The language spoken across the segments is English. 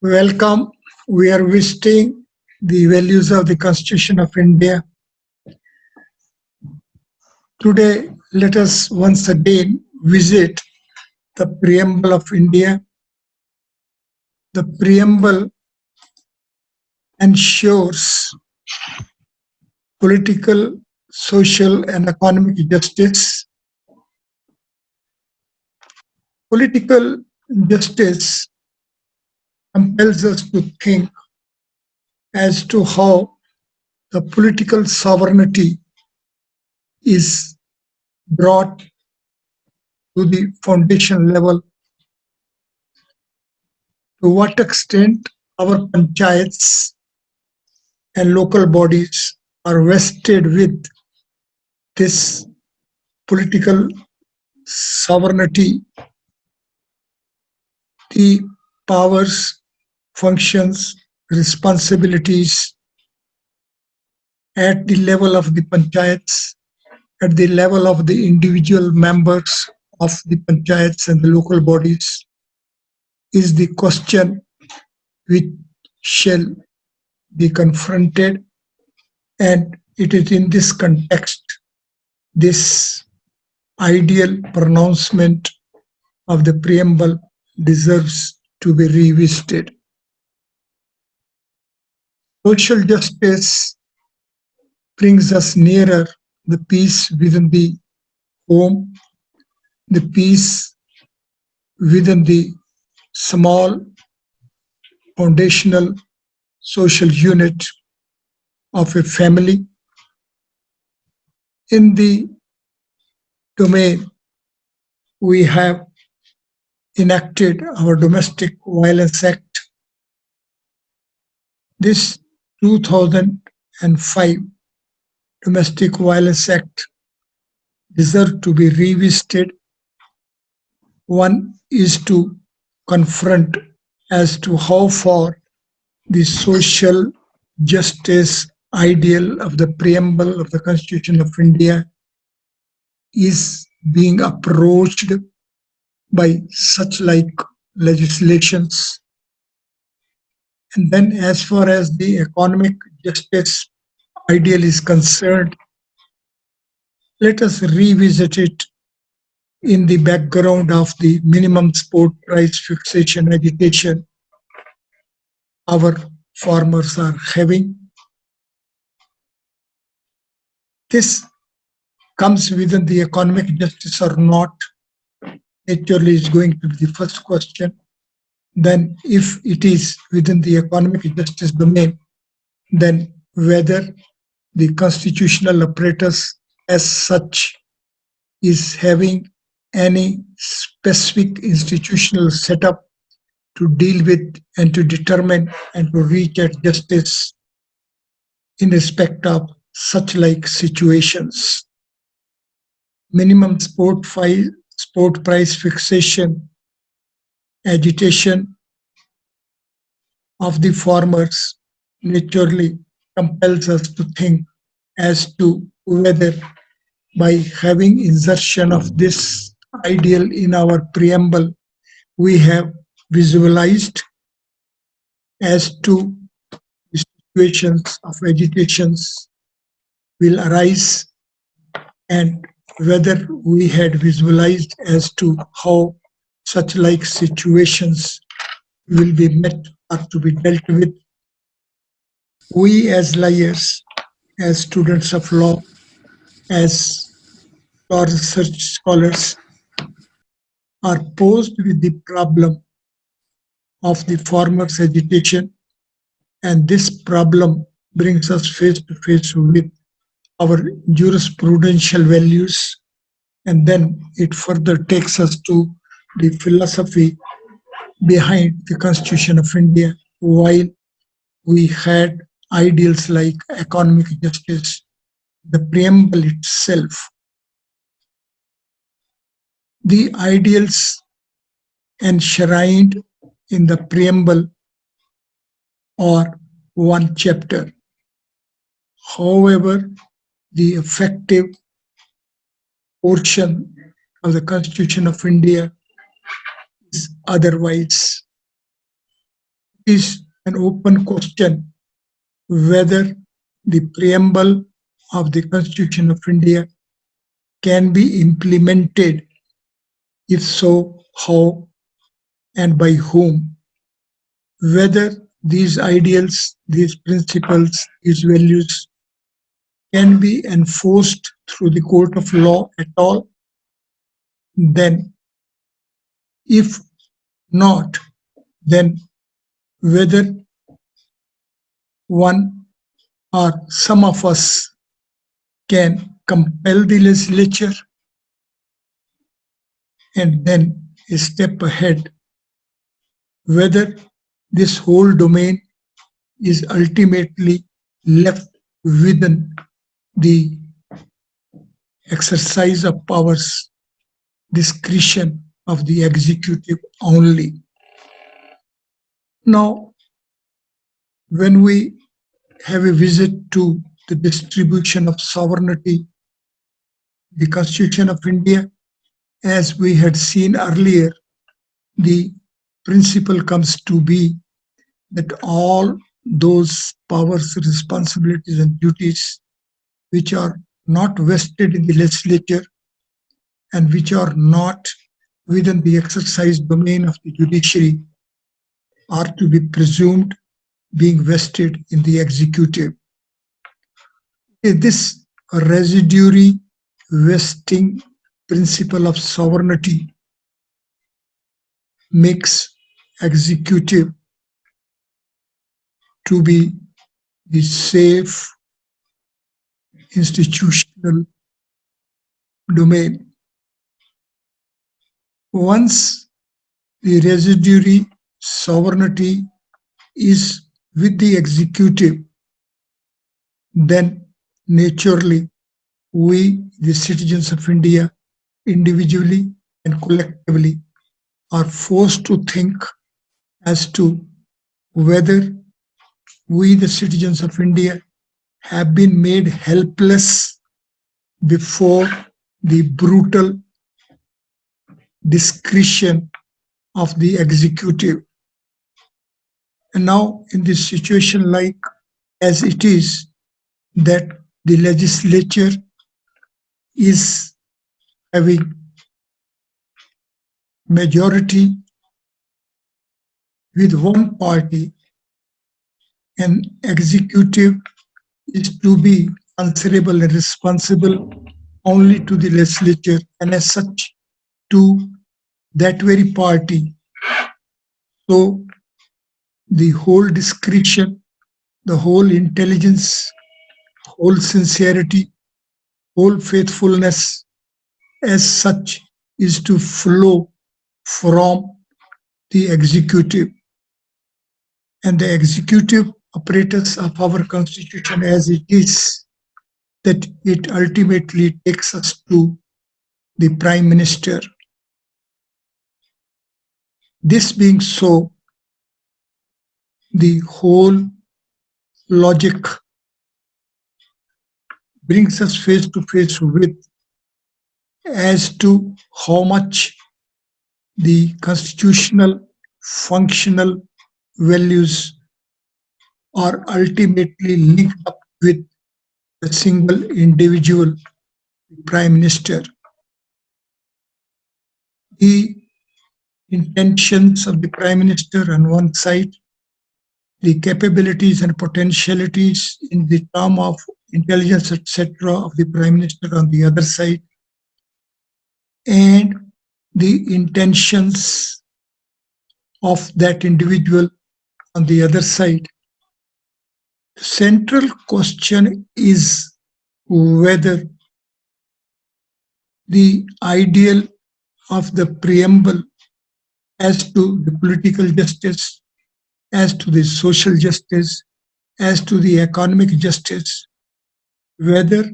Welcome. We are visiting the values of the Constitution of India. Today, let us once again visit the Preamble of India. The Preamble ensures political, social, and economic justice. Political justice compels us to think as to how the political sovereignty is brought to the foundation level, to what extent our panchayats and local bodies are vested with this political sovereignty, the powers, functions, responsibilities at the level of the panchayats, at the level of the individual members of the panchayats and the local bodies, is the question which shall be confronted. And it is in this context, this ideal pronouncement of the preamble deserves to be revisited. Social justice brings us nearer the peace within the home, the peace within the small foundational social unit of a family. In the domain, we have enacted our Domestic Violence Act. This 2005 Domestic Violence Act deserves to be revisited. One is to confront as to how far the social justice ideal of the preamble of the Constitution of India is being approached by such like legislations. And then as far as the economic justice ideal is concerned, let us revisit it in the background of the minimum support price fixation agitation our farmers are having. This comes within the economic justice or not, naturally is going to be the first question. Then if it is within the economic justice domain, then whether the constitutional apparatus as such is having any specific institutional setup to deal with and to determine and to reach at justice in respect of such like situations. Minimum support price fixation agitation of the farmers naturally compels us to think as to whether by having insertion of this ideal in our preamble, we have visualized as to the situations of agitations will arise, and whether we had visualized as to how such like situations will be met or to be dealt with. We as lawyers, as students of law, as law research scholars, are posed with the problem of the farmers' agitation, and this problem brings us face to face with our jurisprudential values, and then it further takes us to the philosophy behind the Constitution of India. While we had ideals like economic justice, the preamble itself, the ideals enshrined in the preamble are one chapter. However, the effective portion of the Constitution of India is otherwise. is an open question whether the preamble of the Constitution of India can be implemented. If so, how and by whom? Whether these ideals, these principles, these values can be enforced through the court of law at all, then if not, then whether one or some of us can compel the legislature, and then a step ahead, whether this whole domain is ultimately left within the exercise of powers, discretion of the executive only. Now, when we have a visit to the distribution of sovereignty, the Constitution of India, as we had seen earlier, the principle comes to be that all those powers, responsibilities, and duties which are not vested in the legislature and which are not within the exercise domain of the judiciary are to be presumed being vested in the executive. This residuary vesting principle of sovereignty makes executive to be the safe institutional domain. Once the residuary sovereignty is with the executive, then naturally we, the citizens of India, individually and collectively, are forced to think as to whether we, the citizens of India, have been made helpless before the brutal discretion of the executive. And now, in this situation, like as it is, that the legislature is having majority with one party, and executive is to be answerable and responsible only to the legislature and as such to that very party. So the whole discretion, the whole intelligence, whole sincerity, whole faithfulness as such is to flow from the executive. And the executive apparatus of our constitution as it is, that it ultimately takes us to the prime minister. This being so, the whole logic brings us face to face with as to how much the constitutional functional values are ultimately linked up with a single individual, the prime minister. The intentions of the prime minister on one side, the capabilities and potentialities in the term of intelligence, etc., of the prime minister on the other side, and the intentions of that individual on the other side. The central question is whether the ideal of the preamble as to the political justice, as to the social justice, as to the economic justice, whether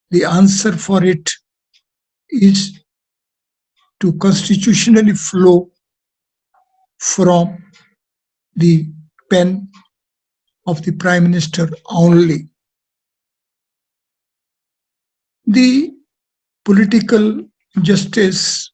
the answer for it is to constitutionally flow from the pen of the prime minister only. The political justice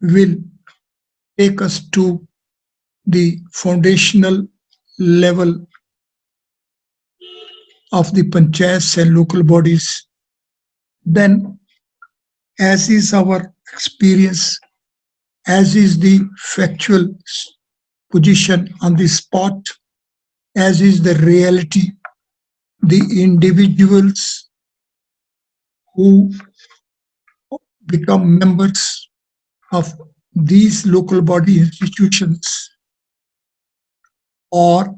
will take us to the foundational level of the panchayats and local bodies, then, as is our experience, as is the factual position on the spot, as is the reality, the individuals who become members of these local body institutions or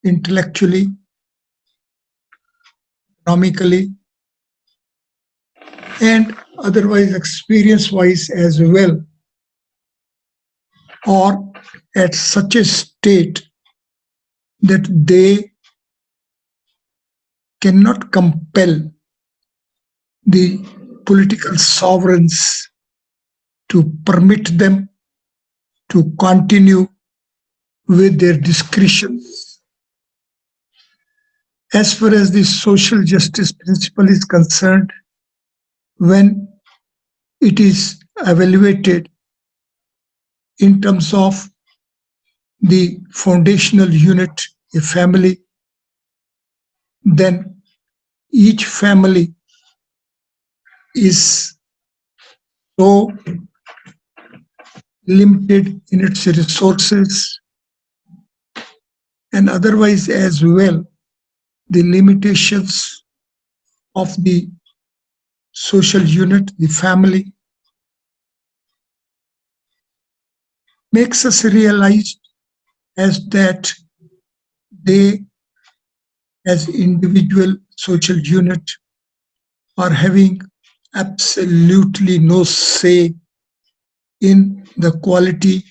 intellectually, economically, and otherwise experience wise as well, or at such a state that they cannot compel the political sovereigns to permit them to continue with their discretions. As far as the social justice principle is concerned, when it is evaluated in terms of the foundational unit, a family, then each family is so limited in its resources and otherwise as well the limitations of the social unit, the family, makes us realize as that they as individual social unit are having absolutely no say in the quality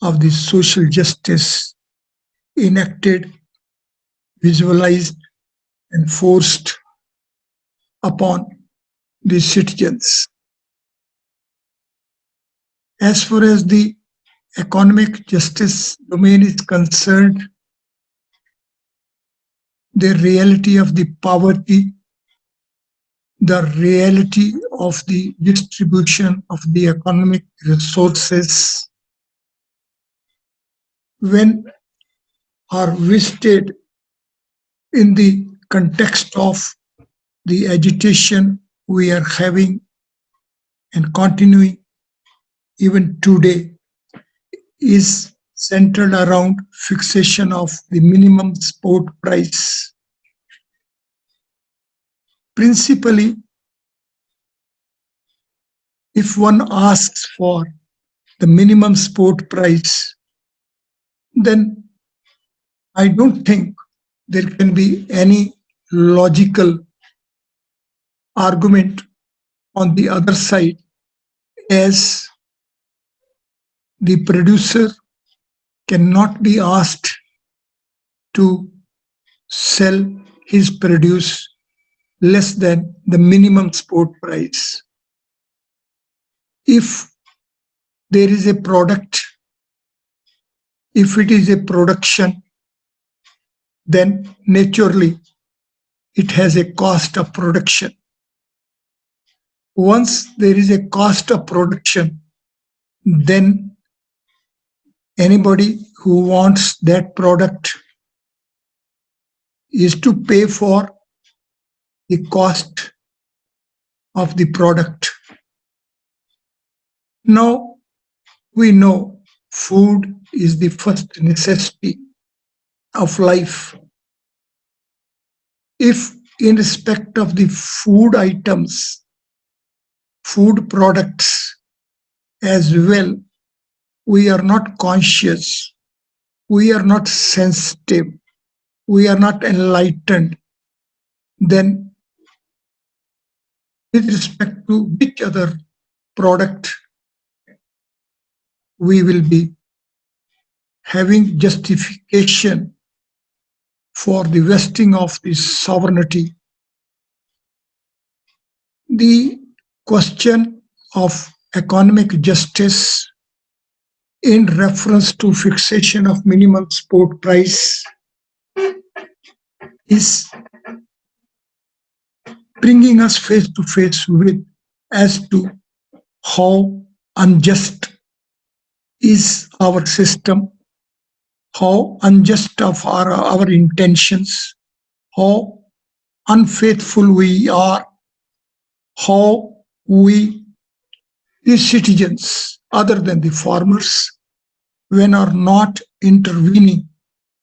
of the social justice enacted, visualized, and forced upon the citizens. As far as the economic justice domain is concerned, the reality of the poverty, the reality of the distribution of the economic resources, when are visited in the context of the agitation we are having and continuing even today, is centered around fixation of the minimum support price. Principally, if one asks for the minimum support price, then I don't think there can be any logical argument on the other side, as the producer cannot be asked to sell his produce less than the minimum support price. If there is a product, if it is a production, then naturally it has a cost of production. Once there is a cost of production, then anybody who wants that product is to pay for the cost of the product. Now, we know food is the first necessity of life. If in respect of the food items, food products as well, we are not conscious, we are not sensitive, we are not enlightened, then with respect to which other product we will be having justification for the vesting of this sovereignty. The question of economic justice in reference to fixation of minimum support price is bringing us face to face with as to how unjust is our system, how unjust of our intentions, how unfaithful we are, how we, the citizens, other than the farmers, when are not intervening,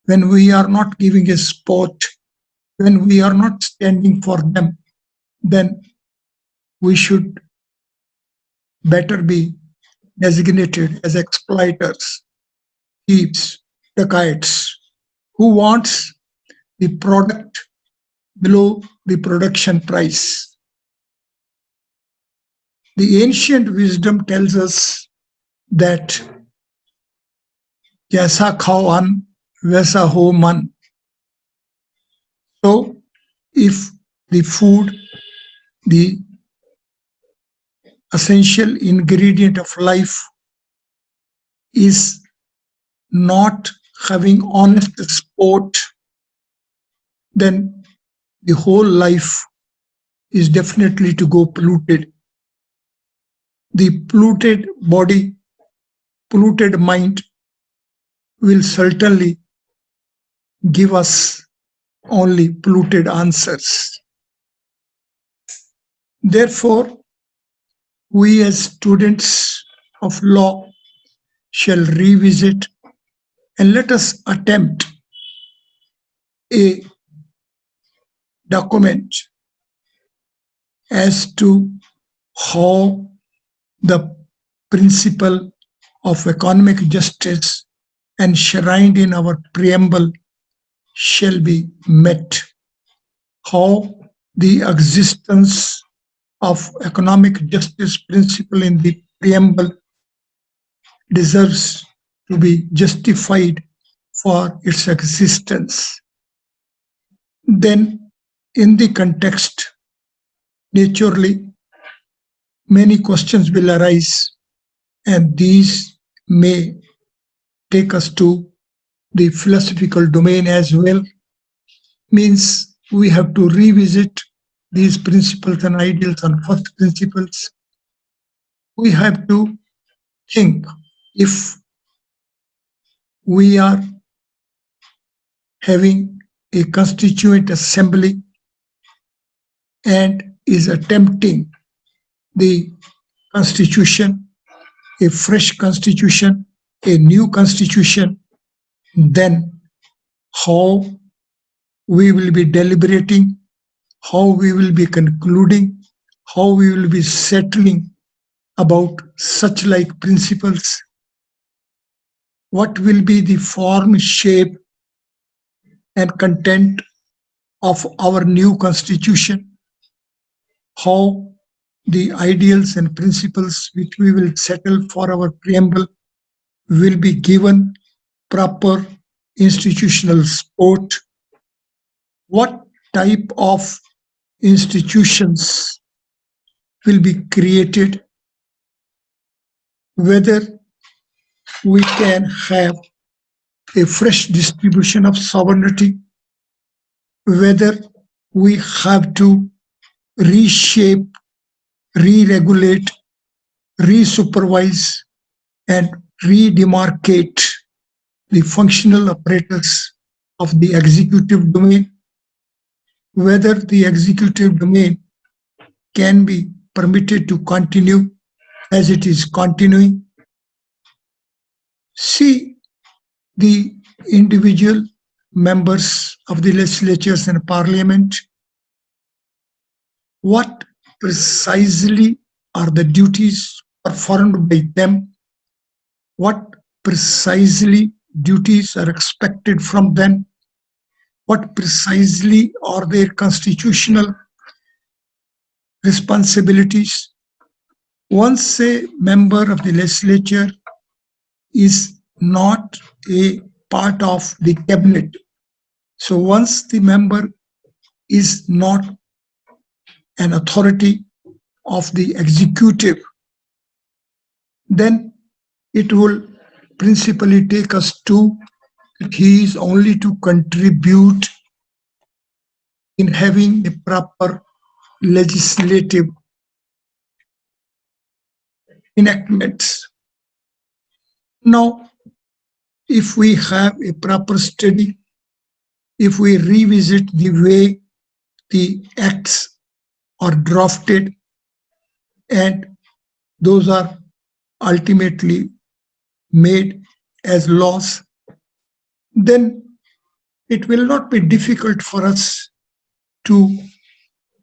when we are not giving a support, when we are not standing for them, then we should better be designated as exploiters, thieves, dacoits, who wants the product below the production price. The ancient wisdom tells us that jaisa khao an, vaisa ho man. So if the food, the essential ingredient of life, is not having honest sport, then the whole life is definitely to go polluted. The polluted body, polluted mind will certainly give us only polluted answers. Therefore, we as students of law shall revisit and let us attempt a document as to how the principle of economic justice enshrined in our preamble shall be met, how the existence of economic justice principle in the preamble deserves to be justified for its existence. Then, in the context, naturally, many questions will arise, and these may take us to the philosophical domain as well. Means we have to revisit these principles and ideals and first principles. We have to think if we are having a constituent assembly and is attempting the constitution, a fresh constitution, a new constitution, then how we will be deliberating, how we will be concluding, how we will be settling about such like principles, what will be the form, shape, and content of our new constitution, how the ideals and principles which we will settle for our preamble will be given proper institutional support, what type of institutions will be created, whether we can have a fresh distribution of sovereignty, whether we have to reshape, re-regulate, re-supervise, and re-demarcate the functional apparatus of the executive domain, whether the executive domain can be permitted to continue as it is continuing. See the individual members of the legislatures and parliament, what precisely are the duties performed by them, what precisely duties are expected from them, what precisely are their constitutional responsibilities. Once a member of the legislature is not a part of the cabinet, so once the member is not an authority of the executive, then it will principally take us to that he is only to contribute in having a proper legislative enactments. Now, if we have a proper study, if we revisit the way the acts are drafted and those are ultimately made as laws, then it will not be difficult for us to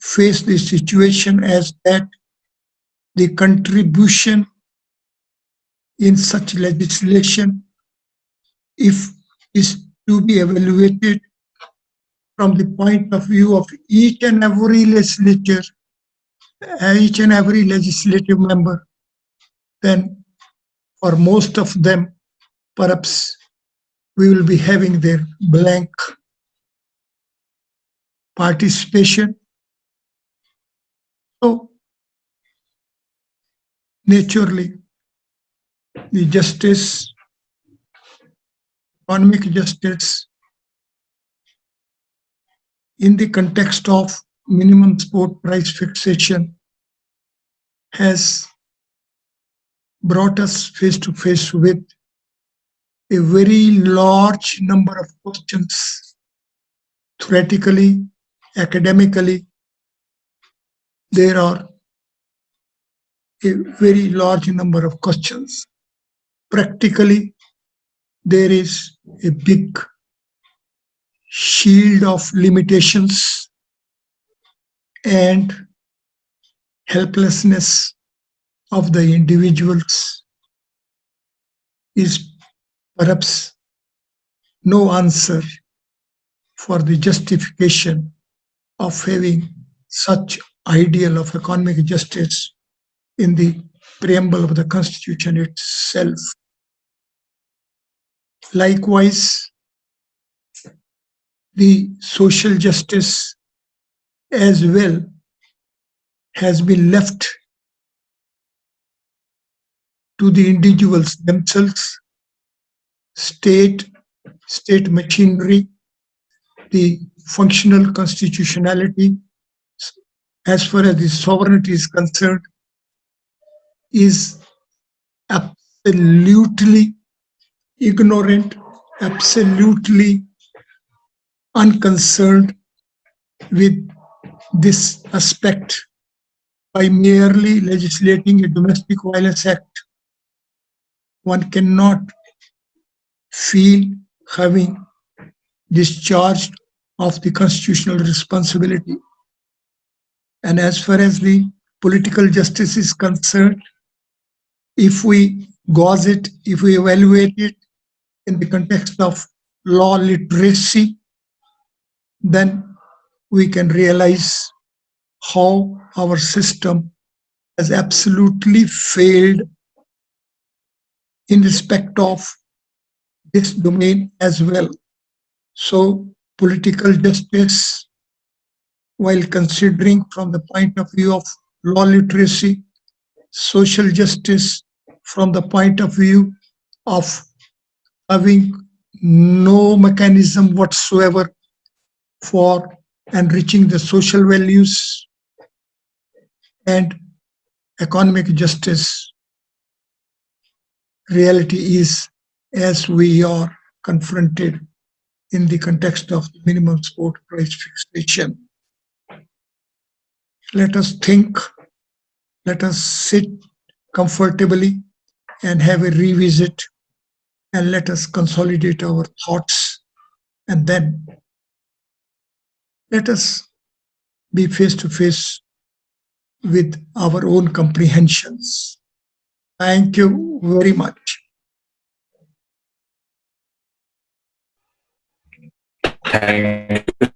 face the situation as that the contribution in such legislation, if is to be evaluated from the point of view of each and every legislature, each and every legislative member, then for most of them, perhaps we will be having their blank participation. So, naturally, the justice, economic justice, in the context of minimum support price fixation, has brought us face to face with a very large number of questions. Theoretically, academically, there are a very large number of questions. Practically, there is a big shield of limitations and helplessness of the individuals is perhaps no answer for the justification of having such ideal of economic justice in the preamble of the Constitution itself. Likewise, the social justice as well has been left to the individuals themselves, state machinery, the functional constitutionality, as far as the sovereignty is concerned, is absolutely ignorant, absolutely unconcerned with this aspect. By merely legislating a domestic violence act, one cannot feel having discharged of the constitutional responsibility. And as far as the political justice is concerned, if we gauge it, if we evaluate it in the context of law literacy, then we can realize how our system has absolutely failed in respect of this domain as well. So, political justice, while considering from the point of view of law literacy, social justice from the point of view of having no mechanism whatsoever for enriching the social values, and economic justice, reality is as we are confronted in the context of the minimum support price fixation. Let us think, let us sit comfortably and have a revisit, and let us consolidate our thoughts, and then let us be face to face with our own comprehensions. Thank you very much. Thank you, sir.